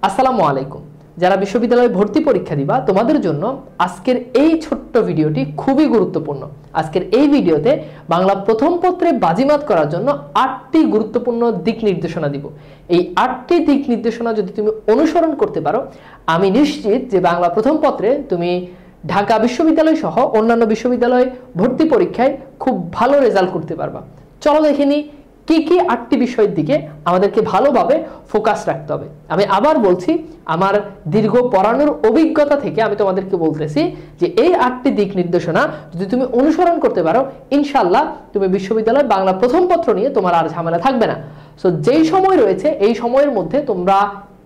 আসসালামু আলাইকুম। যারা বিশ্ববিদ্যালয়ে ভর্তি পরীক্ষা দিবা তোমাদের জন্য আজকের এই ছোট্ট ভিডিওটি খুবই গুরুত্বপূর্ণ। আজকের এই ভিডিওতে বাংলা প্রথম পত্রে বাজিমাত করার জন্য 8টি গুরুত্বপূর্ণ দিক নির্দেশনা দিব। এই 8টি দিক নির্দেশনা যদি তুমি অনুসরণ করতে পারো, আমি নিশ্চিত যে বাংলা প্রথম পত্রে তুমি ঢাকা বিশ্ববিদ্যালয় সহ অন্যান্য বিশ্ববিদ্যালয়ে ভর্তি পরীক্ষায় খুব ভালো রেজাল্ট করতে পারবা। চলো দেখে নিই কি কি 8টি বিষয়ের দিকে আমাদেরকে ভালোভাবে ফোকাস রাখতে হবে। আমি আবার বলছি, আমার দীর্ঘ পড়ানোর অভিজ্ঞতা থেকে আমি তোমাদেরকে বলতেছি যে এই 8টি দিক নির্দেশনা যদি তুমি অনুসরণ করতে পারো, ইনশাআল্লাহ তুমি বিশ্ববিদ্যালয়ে বাংলা প্রথম পত্র নিয়ে তোমার আর ঝামেলা থাকবে না। সো যেই সময় রয়েছে এই সময়ের মধ্যে তোমরা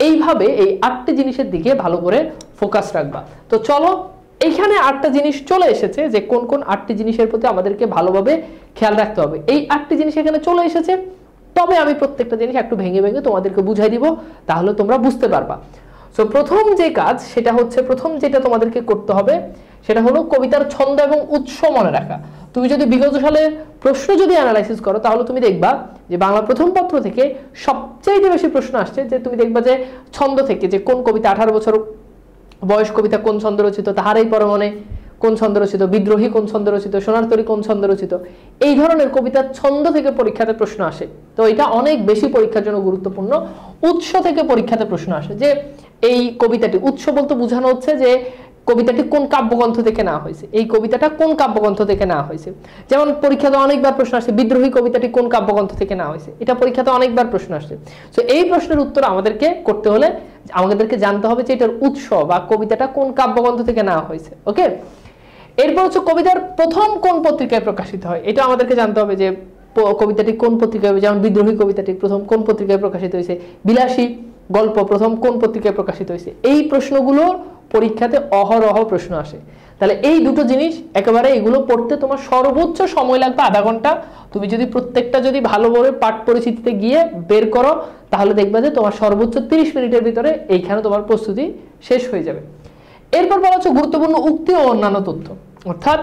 এইভাবে এই 8টি জিনিসের দিকে ভালো করে ফোকাস রাখবা। তো চলো, এইখানে 8টা জিনিস চলে এসেছে যে কোন কোন 8টি জিনিসের প্রতি আমাদেরকে ভালোভাবে খেয়াল রাখতে হবে। এই 8টি জিনিস এখানে চলে এসেছে, তবে আমি প্রত্যেকটা জিনিস একটু ভেঙে ভেঙে তোমাদেরকে বুঝাই দিব, তাহলে তোমরা বুঝতে পারবা। সো প্রথম যে কাজ সেটা হচ্ছে, প্রথম যেটা তোমাদেরকে করতে হবে সেটা হলো কবিতার ছন্দ এবং উৎস মনে রাখা। তুমি যদি বিগত সালের প্রশ্ন যদি অ্যানালাইসিস করো, তাহলে তুমি দেখবা যে বাংলা প্রথম পত্র থেকে সবচেয়ে বেশি প্রশ্ন আসছে যে তুমি দেখবা যে ছন্দ থেকে, যে কোন কবিতা 18 বছর বয়স কবিতা কোন ছন্দ রচিত, তাহারাই পরমনে কোন ছন্দ রচিত, বিদ্রোহী কোন ছন্দ রচিত, সোনার তরী কোন ছন্দ রচিত, এই ধরনের কবিতার ছন্দ থেকে পরীক্ষাতে প্রশ্ন আসে। তো এটা অনেক বেশি পরীক্ষার জন্য গুরুত্বপূর্ণ। উৎস থেকে পরীক্ষাতে প্রশ্ন আসে যে এই কবিতাটি, উৎস বলতে বোঝানো হচ্ছে যে কবিতাটি কোন কাব্যগ্রন্থ থেকে নেওয়া হয়েছে, এই কবিতাটা কোন কাব্যগ্রন্থ থেকে নেওয়া হয়েছে। যেমন পরীক্ষাতে অনেকবার প্রশ্ন আসে বিদ্রোহী কবিতাটি কোন কাব্যগ্রন্থ থেকে নেওয়া হয়েছে, এটা পরীক্ষাতে অনেকবার প্রশ্ন আসে। তো এই প্রশ্নের উত্তর আমাদেরকে করতে হলে আমাদেরকে জানতে হবে যে এটার উৎস বা কবিতাটা কোন কাব্যগ্রন্থ থেকে নেওয়া হয়েছে। ওকে, এরপর হচ্ছে কবিতার প্রথম কোন পত্রিকায় প্রকাশিত হয়, এটা আমাদেরকে জানতে হবে যে কবিতাটি কোন পত্রিকায়, যেমন বিদ্রোহী কবিতাটি প্রথম কোন পত্রিকায় প্রকাশিত হয়েছে, বিলাসী গল্প প্রথম কোন পত্রিকায় প্রকাশিত হয়েছে। এই প্রশ্নগুলো পরীক্ষাতে অহরহ প্রশ্ন আসে। তাহলে এই দুটো জিনিস একেবারে, এগুলো পড়তে তোমার সর্বোচ্চ সময় লাগবে আধা ঘন্টা। তুমি যদি প্রত্যেকটা যদি ভালোভাবে পাঠ পরিচিতিতে গিয়ে বের করো, তাহলে দেখবে যে তোমার সর্বোচ্চ 30 মিনিটের ভিতরে এইখানে তোমার প্রস্তুতি শেষ হয়ে যাবে। এরপর বলা হচ্ছে গুরুত্বপূর্ণ উক্তি ও অন্যান্য তথ্য। অর্থাৎ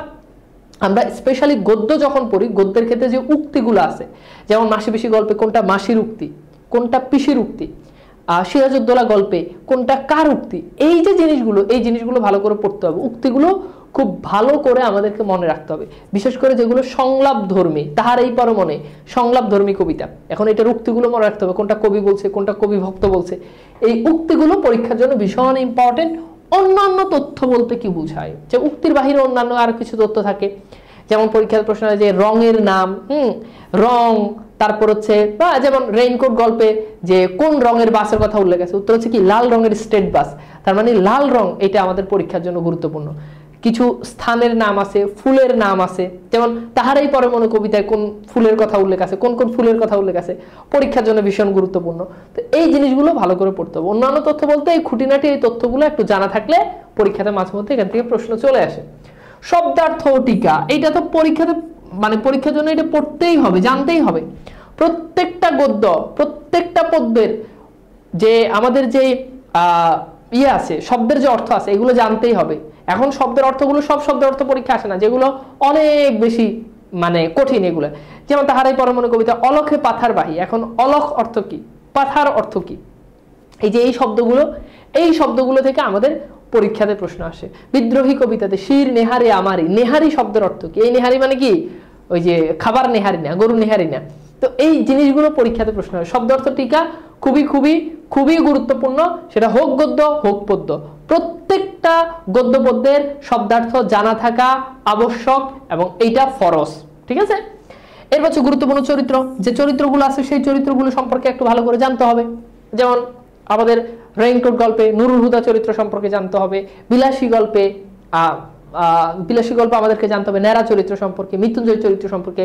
আমরা স্পেশালি গদ্য যখন পড়ি, গদ্যের ক্ষেত্রে যে উক্তিগুলো আছে, যেমন মাসি পিসি গল্পে কোনটা মাসির উক্তি, কোনটা পিসির উক্তি, সিরাজউদ্দৌলা গল্পে কোনটা কার উক্তি, এই যে জিনিসগুলো, এই জিনিসগুলো ভালো করে পড়তে হবে। উক্তিগুলো খুব ভালো করে আমাদেরকে মনে রাখতে হবে, বিশেষ করে যেগুলো সংলাপ ধর্মী, তাহার এই পরমনে সংলাপ ধর্মী কবিতা। এখন এটার উক্তিগুলো মনে রাখতে হবে, কোনটা কবি বলছে, কোনটা কবি ভক্ত বলছে। এই উক্তিগুলো পরীক্ষার জন্য ভীষণ ইম্পর্টেন্ট। অন্যান্য তথ্য বলতে কি বোঝায়, যে উক্তির বাহিরে অন্যান্য আরো কিছু তথ্য থাকে, যেমন পরীক্ষার প্রশ্ন হয় যে রঙের নাম, রং, তারপর হচ্ছে যেমন রেইনকোট গল্পে যে কোন রঙের বাসের কথা উল্লেখ আছে, উত্তর হচ্ছে কি লাল রঙের স্টেট বাস। তার মানে লাল রং এটা আমাদের পরীক্ষার জন্য গুরুত্বপূর্ণ। কিছু স্থানের নাম আছে, ফুলের নাম আছে, যেমন তাহারাই পরমনে কবিতায় কোন ফুলের কথা উল্লেখ আছে, কোন কোন ফুলের কথা উল্লেখ আছে, পরীক্ষার জন্য ভীষণ গুরুত্বপূর্ণ। তো এই জিনিসগুলো ভালো করে পড়তে হবে। অন্যান্য তথ্য বলতে এই খুঁটিনাটি এই তথ্যগুলো একটু জানা থাকলে পরীক্ষাতে মাঝে মধ্যে এখান থেকে প্রশ্ন চলে আসে। শব্দার্থ ও টিকা, এটা তো পরীক্ষাতে মানে পরীক্ষার জন্য এটা পড়তেই হবে, জানতেই হবে। প্রত্যেকটা গদ্য, প্রত্যেকটা পদ্যের যে আমাদের যে ইয়ে আছে, শব্দের যে অর্থ আছে, এগুলো জানতেই হবে। এখন শব্দের অর্থগুলো, সব শব্দের অর্থ পরীক্ষা আসে না, যেগুলো অনেক বেশি মানে কঠিন এগুলো। যেমন তাহারাই পরমনে কবিতা অলখে পাথার বাহি, এখন অলখ অর্থ কি, পাথার অর্থ কি, এই যে এই শব্দগুলো, এই শব্দগুলো থেকে আমাদের পরীক্ষাতে প্রশ্ন আসে। বিদ্রোহী কবিতাতে শির নেহারি আমারি, নেহারি শব্দের অর্থ কি, এই নেহারি মানে কি, ওই যে খাবার নেহারি না, গরু নেহারি না। তো এই জিনিসগুলো পরীক্ষাতে প্রশ্ন হয়। শব্দ অর্থ টিকা খুবই খুবই খুবই গুরুত্বপূর্ণ, সেটা হোক গদ্য হোক পদ্য। প্রত্যেকটা গদ্য পদ্যের শব্দার্থ জানা থাকা আবশ্যক এবং এইটা ফরজ, ঠিক আছে। এর হচ্ছে গুরুত্বপূর্ণ চরিত্র, যে চরিত্রগুলো আছে সেই চরিত্রগুলো সম্পর্কে একটু ভালো করে জানতে হবে। যেমন আমাদের রেইনকোট গল্পে নুরুল হুদা চরিত্র সম্পর্কে জানতে হবে, বিলাসী গল্পে আমাদেরকে জানতে হবে ন্যাড়া চরিত্র সম্পর্কে, মৃত্যুঞ্জয় চরিত্র সম্পর্কে,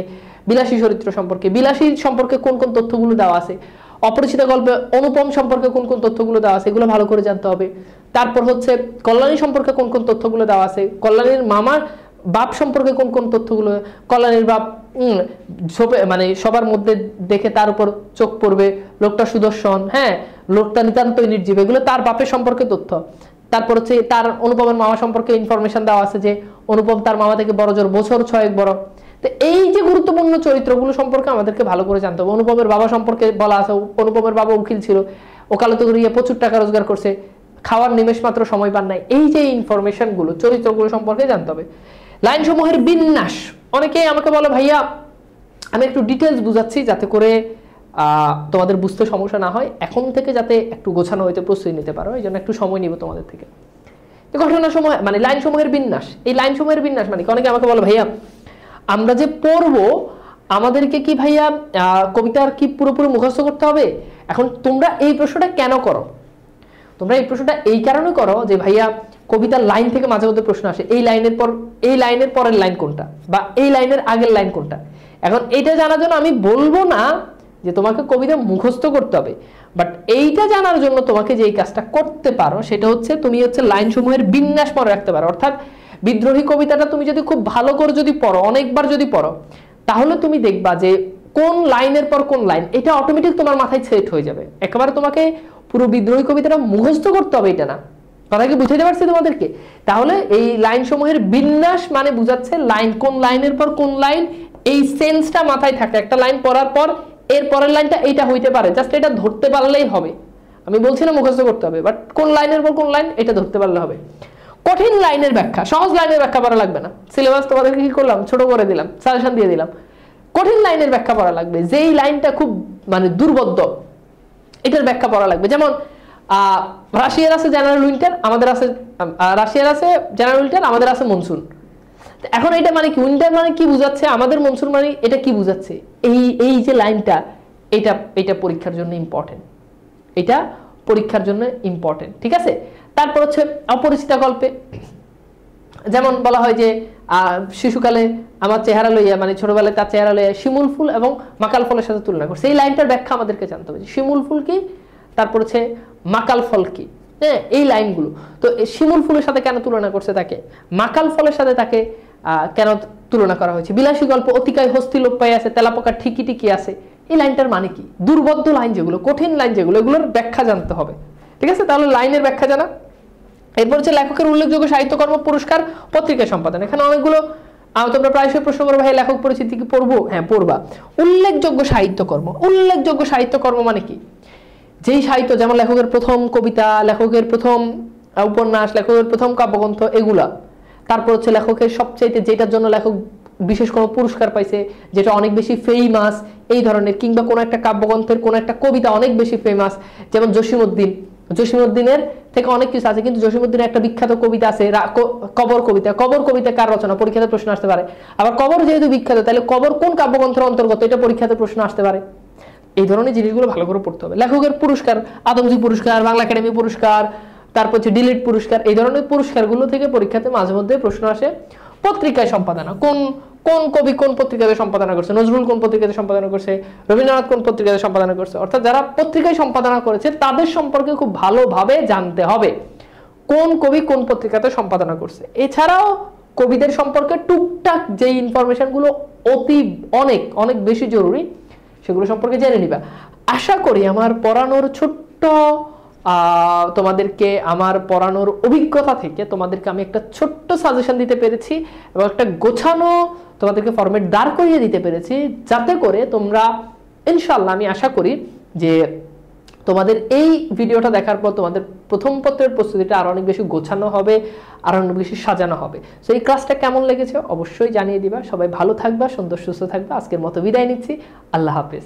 বিলাসী চরিত্র সম্পর্কে, বিলাসী সম্পর্কে কোন কোন তথ্যগুলো দেওয়া আছে, অপরিচিতা গল্পে অনুপম সম্পর্কে কোন কোন তথ্যগুলো দেওয়া আছে, এগুলো ভালো করে জানতে হবে। তারপর হচ্ছে কল্যাণী সম্পর্কে কোন কোন তথ্যগুলো দেওয়া আছে, কল্যাণীর মামার বাপ সম্পর্কে কোন কোন তথ্যগুলো, কল্যাণীর বাপ মানে সবার মধ্যে দেখে তার উপর চোখ পড়বে, লোকটা সুদর্শন, হ্যাঁ লোকটা নিতান্তই নির্জীব, এগুলো তার বাপের সম্পর্কে তথ্য। তারপর হচ্ছে তার অনুপমের মামা সম্পর্কে ইনফরমেশন দেওয়া আছে যে অনুপম তার মামা থেকে বড়, জোর বছর 6 বড়। তো এই যে গুরুত্বপূর্ণ চরিত্রগুলো সম্পর্কে আমাদেরকে ভালো করে জানতে হবে। অনুপমের বাবা সম্পর্কে বলা আছে, অনুপমের বাবা উকিল ছিল, ওকালতি করিয়ে প্রচুর টাকা রোজগার করছে, খাওয়ার নিমেষ মাত্র সময় পান নাই। এই যে ইনফরমেশনগুলো, চরিত্রগুলো সম্পর্কে জানতে হবে। লাইন সমূহের বিন্যাস, অনেকেই আমাকে বলে ভাইয়া আমি একটু ডিটেলস বুঝাচ্ছি যাতে করে তোমাদের বুঝতে সমস্যা না হয়, এখন থেকে যাতে একটু গোছানো হইতে প্রস্তুতি নিতে পারো, এই জন্য একটু সময় নিব তোমাদের থেকে। ঘটনা সমূহ মানে লাইন সমূহের বিন্যাস, এই লাইন সমূহের বিন্যাস মানে অনেকে আমাকে বলে ভাইয়া আমরা যে পড়বো আমাদেরকে কি ভাইয়া কবিতার কি পুরোপুরি মুখস্থ করতে হবে? এখন তোমরা এই প্রশ্নটা কেন করো? তোমরা এই প্রশ্নটা এই কারণে করো যে ভাইয়া কবিতার লাইন থেকে মাঝে মধ্যে প্রশ্ন আসে, এই লাইনের পর এই লাইনের পরের লাইন কোনটা, বা এই লাইনের আগের লাইন কোনটা। এখন এইটা জানার জন্য আমি বলবো না যে তোমাকে কবিতা মুখস্থ করতে হবে, বাট এইটা জানার জন্য তোমাকে যেই কাজটা করতে পারো সেটা হচ্ছে তুমি হচ্ছে লাইন সমূহের বিন্যাস মনে রাখতে পারো। অর্থাৎ বিদ্রোহী কবিতাটা তুমি যদি খুব ভালো করে যদি পড়ো, অনেকবার যদি পড়ো, তাহলে তুমি দেখবা যে কোন লাইনের পর কোন লাইন, এটা অটোমেটিক তোমার মাথায় সেট হয়ে যাবে। একেবারে তোমাকে পুরো বিদ্রোহী কবিতাটা মুখস্থ করতে হবে এটা না। কথা কি বুঝাইতে পারছি তোমাদেরকে? তাহলে এই লাইন সমূহের বিন্যাস মানে বুঝাচ্ছে লাইন, কোন লাইনের পর কোন লাইন, এই সেন্সটা মাথায় থাকে। একটা লাইন পড়ার পর এর পরের লাইনটা এইটা হইতে পারে, জাস্ট এটা ধরতে পারলেই হবে। আমি বলছি না মুখস্থ করতে হবে, বাট কোন লাইনের পর কোন লাইন এটা ধরতে পারলে হবে। কঠিন লাইনের ব্যাখ্যা, সহজ লাইনের ব্যাখ্যা করা লাগবে না। সিলেবাস তোমাদেরকে কি করলাম, ছোট করে দিলাম, সাজেশন দিয়ে দিলাম। কঠিন লাইনের ব্যাখ্যা পড়া লাগবে, যেই লাইনটা খুব মানে দুর্বোধ্য, এটার ব্যাখ্যা পড়া লাগবে। যেমন রাশিয়ার আছে জেনারেল উইন্টার, আমাদের আছে রাশিয়ার আছে জেনারেল উইন্টার, আমাদের আছে মনসুন। এখন এটা মানে কি, উইন্টার মানে কি বুঝাচ্ছে, আমাদের মনসুন মানে এটা কি বুঝাচ্ছে, এই যে লাইনটা, এটা পরীক্ষার জন্য ইম্পর্টেন্ট, এটা পরীক্ষার জন্য ইম্পর্টেন্ট, ঠিক আছে। তারপর হচ্ছে অপরিচিতা গল্পে যেমন বলা হয় যে শিশুকালে আমার চেহারা লইয়া, মানে ছোটবেলায় তার চেহারা লইয়া শিমুল ফুল এবং মাকাল ফলের সাথে তুলনা করছে। এই লাইনটার ব্যাখ্যা আমাদেরকে জানতে হবে, শিমুল ফুল কি, তারপর হচ্ছে মাকাল ফল কি। হ্যাঁ, এই লাইনগুলো তো শিমুল ফুলের সাথে কেন তুলনা করছে তাকে, মাকাল ফলের সাথে তাকে কেন তুলনা করা হয়েছে। বিলাসী গল্প অতিকায় হস্তি লোপ পাই আছে, তেলাপোকা ঠিকই ঠিকই আছে, এই লাইনটার মানে কি। দুর্বোধ্য লাইন যেগুলো, কঠিন লাইন যেগুলো, এগুলোর ব্যাখ্যা জানতে হবে, ঠিক আছে। তাহলে লাইনের ব্যাখ্যা জানা। এরপর হচ্ছে লেখকের উল্লেখযোগ্য সাহিত্যকর্ম পুরস্কার পত্রিকা সম্পাদন। এখানে অনেকগুলো তোমরা প্রায়শই প্রশ্ন করো ভাই লেখক পরিচিতি কি পড়বো? হ্যাঁ পড়বা। উল্লেখযোগ্য সাহিত্যকর্ম, উল্লেখযোগ্য সাহিত্যকর্ম মানে কি, যেই সাহিত্য, যেমন লেখকের প্রথম কবিতা, লেখকের প্রথম উপন্যাস, লেখকের প্রথম কাব্যগ্রন্থ, এগুলা। তারপর হচ্ছে লেখকের সবচেয়ে যেটার জন্য লেখক বিশেষ কোনো পুরস্কার পাইছে, যেটা অনেক বেশি ফেমাস, এই ধরনের, কিংবা কোনো একটা কাব্যগ্রন্থের কোনো একটা কবিতা অনেক বেশি ফেমাস, যেমন জসীমউদ্দিন, জসীমউদ্দিনের থেকে অনেক কিছু আছে, কিন্তু জসীমউদ্দিনের একটা বিখ্যাত কবিতা আছে কবর কবিতা। কবর কবিতা কার রচনা, পরীক্ষাতে প্রশ্ন আসতে পারে। আবার কবর যেহেতু বিখ্যাত, তাহলে কবর কোন কাব্যগ্রন্থের অন্তর্গত, এটা পরীক্ষাতে প্রশ্ন আসতে পারে। এই ধরনের জিনিসগুলো ভালো করে পড়তে হবে। লেখকের পুরস্কার, আদমজী পুরস্কার, বাংলা একাডেমি পুরস্কার, তারপর হচ্ছে ডিলিট পুরস্কার, এই ধরনের পুরস্কারগুলো থেকে পরীক্ষাতে মাঝে মধ্যে প্রশ্ন আসে। পত্রিকায় সম্পাদনা, কোন কোন কবি কোন পত্রিকাতে সম্পাদনা করছে, নজরুল কোন পত্রিকাতে সম্পাদনা করছে, রবীন্দ্রনাথ কোন পত্রিকাতে সম্পাদনা করছে। অর্থাৎ যারা পত্রিকায় সম্পাদনা করেছে তাদের সম্পর্কে খুব ভালোভাবে জানতে হবে কোন কবি কোন পত্রিকাতে সম্পাদনা করছে। এছাড়াও কবিদের সম্পর্কে টুকটাক যে ইনফরমেশনগুলো অনেক অনেক বেশি জরুরি, সেগুলো সম্পর্কে জেনে নিবা। আশা করি আমার পড়ানোর ছোট্ট তোমাদেরকে আমার পড়ানোর অভিজ্ঞতা থেকে তোমাদেরকে আমি একটা ছোট্ট সাজেশন দিতে পেরেছি এবং একটা গোছানো তোমাদেরকে ফরম্যাট দাঁড় করিয়ে দিতে পেরেছি, যাতে করে তোমরা ইনশাআল্লাহ, আমি আশা করি যে তোমাদের এই ভিডিওটা দেখার পর তোমাদের প্রথম পত্রের প্রস্তুতিটা আরো অনেক বেশি গোছানো হবে, আরো অনেক বেশি সাজানো হবে। তো এই ক্লাসটা কেমন লেগেছে অবশ্যই জানিয়ে দিবা। সবাই ভালো থাকবা, সুন্দর সুস্থ থাকবা। আজকের মতো বিদায় নিচ্ছি, আল্লাহ হাফেজ।